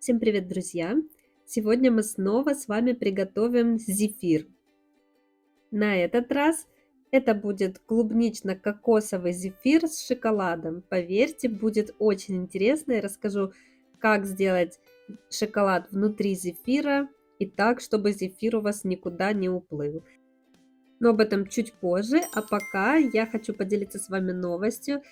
Всем привет, друзья! Сегодня мы снова с вами приготовим зефир. На этот раз это будет клубнично-кокосовый зефир с шоколадом. Поверьте, будет очень интересно. Я расскажу, как сделать шоколад внутри зефира и так, чтобы зефир у вас никуда не уплыл. Но об этом чуть позже, а пока я хочу поделиться с вами новостью.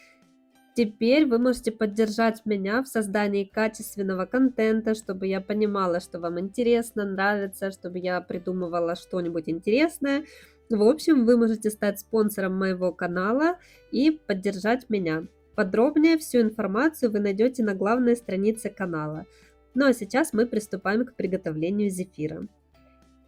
Теперь вы можете поддержать меня в создании качественного контента, чтобы я понимала, что вам интересно, нравится, чтобы я придумывала что-нибудь интересное. В общем, вы можете стать спонсором моего канала и поддержать меня. Подробнее всю информацию вы найдете на главной странице канала. Ну а сейчас мы приступаем к приготовлению зефира.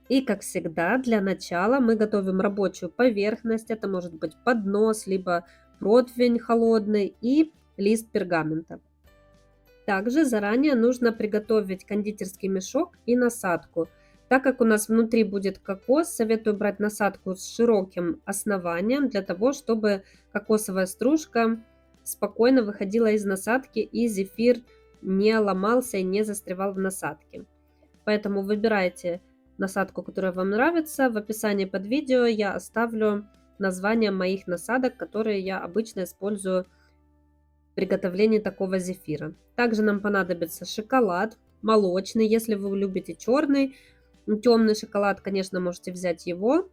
И как всегда, для начала мы готовим рабочую поверхность. Это может быть поднос, либо противень холодный и лист пергамента. Также заранее нужно приготовить кондитерский мешок и насадку. Так как у нас внутри будет кокос, советую брать насадку с широким основанием, для того, чтобы кокосовая стружка спокойно выходила из насадки и зефир не ломался и не застревал в насадке. Поэтому выбирайте насадку, которая вам нравится. В описании под видео я оставлю название моих насадок, которые я обычно использую в приготовлении такого зефира. Также нам понадобится шоколад молочный. Если вы любите черный, темный шоколад, конечно, можете взять его.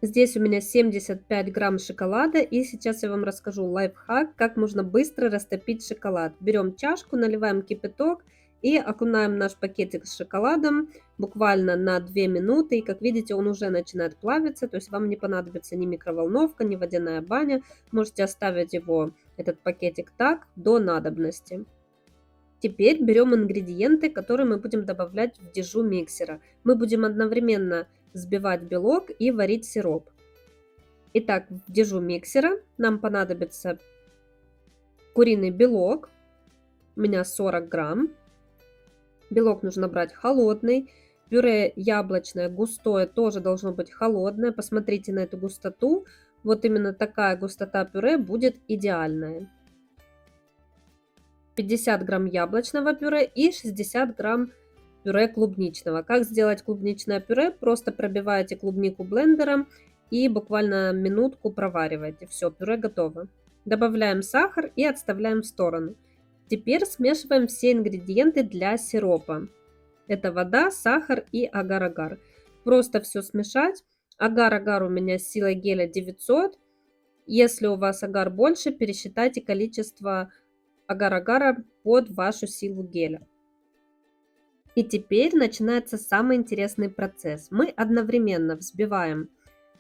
Здесь у меня 75 грамм шоколада, и сейчас я вам расскажу лайфхак, как можно быстро растопить шоколад. Берем чашку, наливаем кипяток и окунаем наш пакетик с шоколадом буквально на 2 минуты. И как видите, он уже начинает плавиться, то есть вам не понадобится ни микроволновка, ни водяная баня. Можете оставить его, этот пакетик, так до надобности. Теперь берем ингредиенты, которые мы будем добавлять в дежу миксера. Мы будем одновременно взбивать белок и варить сироп. Итак, в дежу миксера нам понадобится куриный белок, у меня 40 грамм. Белок нужно брать холодный. Пюре яблочное густое тоже должно быть холодное. Посмотрите на эту густоту. Вот именно такая густота пюре будет идеальная. 50 грамм яблочного пюре и 60 грамм пюре клубничного. Как сделать клубничное пюре? Просто пробиваете клубнику блендером и буквально минутку провариваете. Все, пюре готово. Добавляем сахар и отставляем в сторону. Теперь смешиваем все ингредиенты для сиропа. Это вода, сахар и агар-агар. Просто все смешать. Агар-агар у меня с силой геля 900. Если у вас агар больше, пересчитайте количество агар-агара под вашу силу геля. И теперь начинается самый интересный процесс. Мы одновременно взбиваем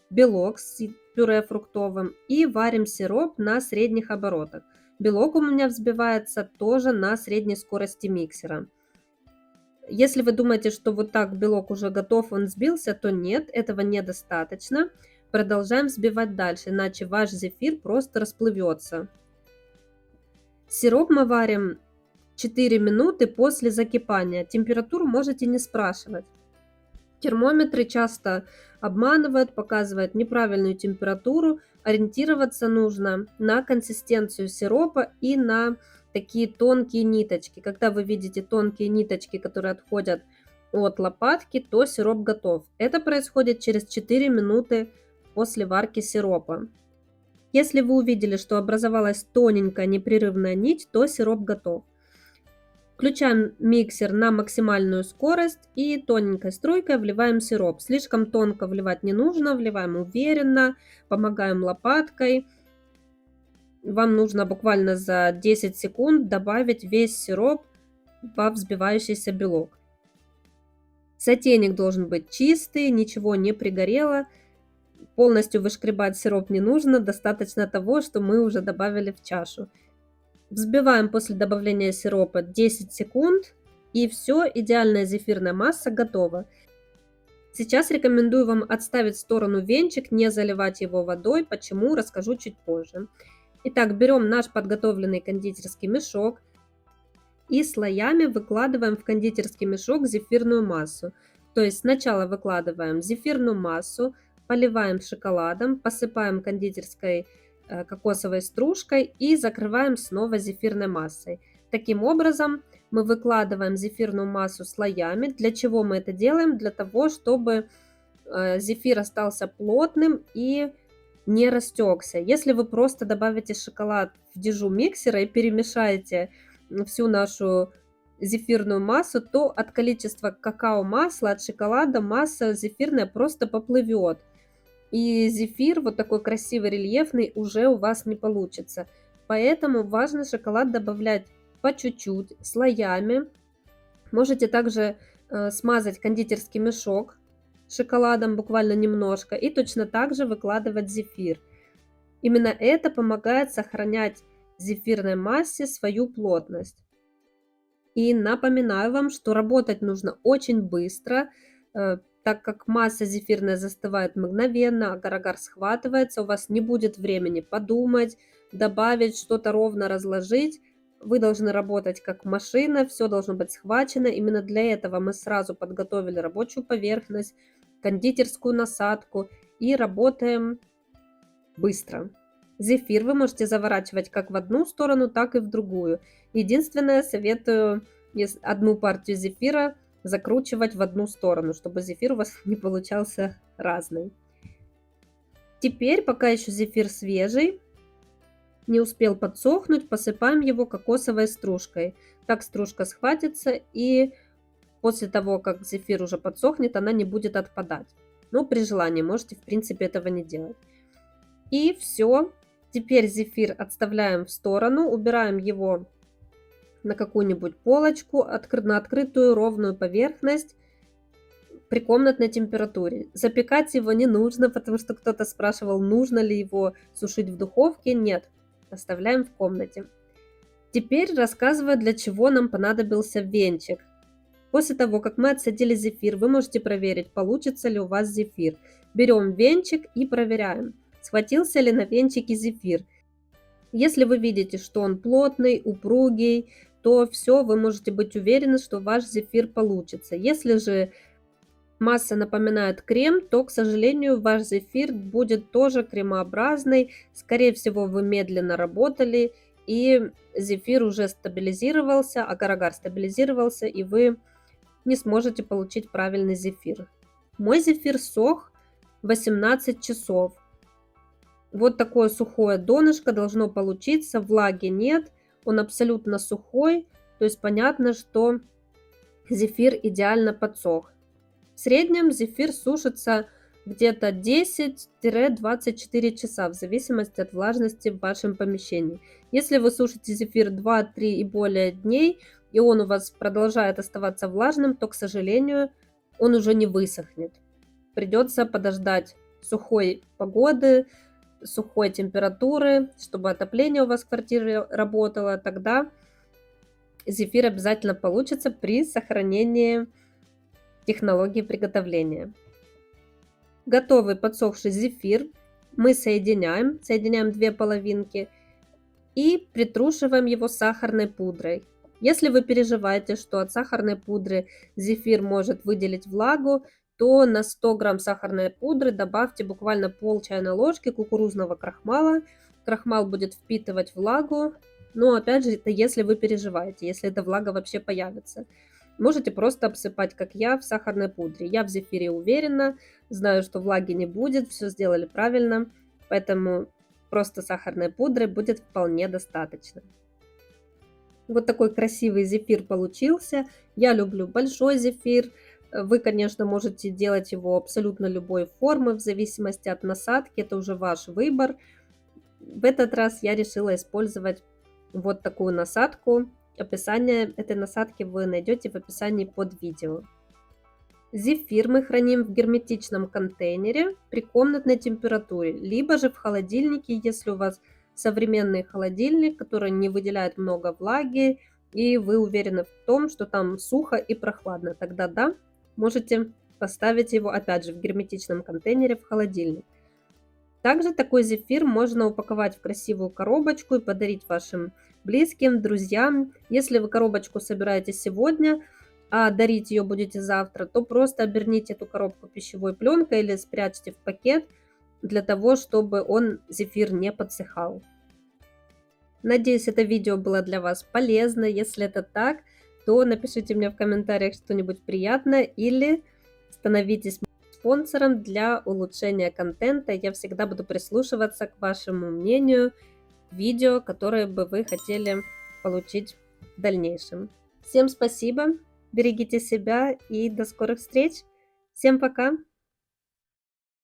белок с пюре фруктовым и варим сироп на средних оборотах. Белок у меня взбивается тоже на средней скорости миксера. Если вы думаете, что вот так белок уже готов, он взбился, то нет, этого недостаточно. Продолжаем взбивать дальше, иначе ваш зефир просто расплывется. Сироп мы варим 4 минуты после закипания. Температуру можете не спрашивать. Термометры часто обманывают, показывают неправильную температуру. Ориентироваться нужно на консистенцию сиропа и на такие тонкие ниточки. Когда вы видите тонкие ниточки, которые отходят от лопатки, то сироп готов. Это происходит через 4 минуты после варки сиропа. Если вы увидели, что образовалась тоненькая непрерывная нить, то сироп готов. Включаем миксер на максимальную скорость и тоненькой струйкой вливаем сироп. Слишком тонко вливать не нужно, вливаем уверенно, помогаем лопаткой. Вам нужно буквально за 10 секунд добавить весь сироп во взбивающийся белок. Сотейник должен быть чистый, ничего не пригорело. Полностью вышкребать сироп не нужно, достаточно того, что мы уже добавили в чашу. Взбиваем после добавления сиропа 10 секунд, и все, идеальная зефирная масса готова. Сейчас рекомендую вам отставить в сторону венчик, не заливать его водой. Почему, расскажу чуть позже. Итак, берем наш подготовленный кондитерский мешок и слоями выкладываем в кондитерский мешок зефирную массу. То есть сначала выкладываем зефирную массу, поливаем шоколадом, посыпаем кондитерской кокосовой стружкой и закрываем снова зефирной массой. Таким образом мы выкладываем зефирную массу слоями. Для чего мы это делаем? Для того, чтобы зефир остался плотным и не растекся. Если вы просто добавите шоколад в дежу миксера и перемешаете всю нашу зефирную массу, то от количества какао-масла, от шоколада масса зефирная просто поплывет. И зефир вот такой красивый, рельефный уже у вас не получится. Поэтому важно шоколад добавлять по чуть-чуть, слоями. Можете также смазать кондитерский мешок шоколадом буквально немножко и точно так же выкладывать зефир. Именно это помогает сохранять зефирной массе свою плотность. И напоминаю вам, что работать нужно очень быстро, так как масса зефирная застывает мгновенно, агар-агар схватывается, у вас не будет времени подумать, добавить, что-то ровно разложить. Вы должны работать как машина, все должно быть схвачено. Именно для этого мы сразу подготовили рабочую поверхность, кондитерскую насадку и работаем быстро. Зефир вы можете заворачивать как в одну сторону, так и в другую. Единственное, советую одну партию зефира закручивать в одну сторону, чтобы зефир у вас не получался разный. Теперь, пока еще зефир свежий, не успел подсохнуть, посыпаем его кокосовой стружкой. Так стружка схватится, и после того, как зефир уже подсохнет, она не будет отпадать. Но при желании можете, в принципе, этого не делать. И все. Теперь зефир отставляем в сторону, убираем его на какую-нибудь полочку, на открытую ровную поверхность при комнатной температуре. Запекать его не нужно, потому что кто-то спрашивал, нужно ли его сушить в духовке. Нет, оставляем в комнате. Теперь рассказываю, для чего нам понадобился венчик. После того, как мы отсадили зефир, вы можете проверить, получится ли у вас зефир. Берем венчик и проверяем, схватился ли на венчике зефир. Если вы видите, что он плотный, упругий, то все, вы можете быть уверены, что ваш зефир получится. Если же масса напоминает крем, то, к сожалению, ваш зефир будет тоже кремообразный. Скорее всего, вы медленно работали, и зефир уже стабилизировался, агар-агар стабилизировался, и вы не сможете получить правильный зефир. Мой зефир сох 18 часов. Вот такое сухое донышко должно получиться, влаги нет, он абсолютно сухой, то есть понятно, что зефир идеально подсох. В среднем зефир сушится где-то 10-24 часа, в зависимости от влажности в вашем помещении. Если вы сушите зефир 2-3 и более дней, и он у вас продолжает оставаться влажным, то, к сожалению, он уже не высохнет. Придется подождать сухой погоды, сухой температуры, чтобы отопление у вас в квартире работало, тогда зефир обязательно получится при сохранении технологии приготовления. Готовый подсохший зефир мы соединяем две половинки и притрушиваем его сахарной пудрой. Если вы переживаете, что от сахарной пудры зефир может выделить влагу, то на 100 грамм сахарной пудры добавьте буквально пол чайной ложки кукурузного крахмала. Крахмал будет впитывать влагу, но опять же, это если вы переживаете, если эта влага вообще появится. Можете просто обсыпать, как я, в сахарной пудре. Я в зефире уверена, знаю, что влаги не будет, все сделали правильно, поэтому просто сахарной пудры будет вполне достаточно. Вот такой красивый зефир получился. Я люблю большой зефир. Вы, конечно, можете делать его абсолютно любой формы, в зависимости от насадки, это уже ваш выбор. В этот раз я решила использовать вот такую насадку. Описание этой насадки вы найдете в описании под видео. Зефир мы храним в герметичном контейнере при комнатной температуре, либо же в холодильнике, если у вас современный холодильник, который не выделяет много влаги, и вы уверены в том, что там сухо и прохладно. Тогда да, можете поставить его опять же в герметичном контейнере в холодильник. Также такой зефир можно упаковать в красивую коробочку и подарить вашим близким, друзьям. Если вы коробочку собираете сегодня, а дарить ее будете завтра, то просто оберните эту коробку пищевой пленкой или спрячьте в пакет для того, чтобы зефир не подсыхал. Надеюсь, это видео было для вас полезно. Если это так, то напишите мне в комментариях что-нибудь приятное или становитесь спонсором для улучшения контента. Я всегда буду прислушиваться к вашему мнению, видео, которые бы вы хотели получить в дальнейшем. Всем спасибо, берегите себя и до скорых встреч. Всем пока!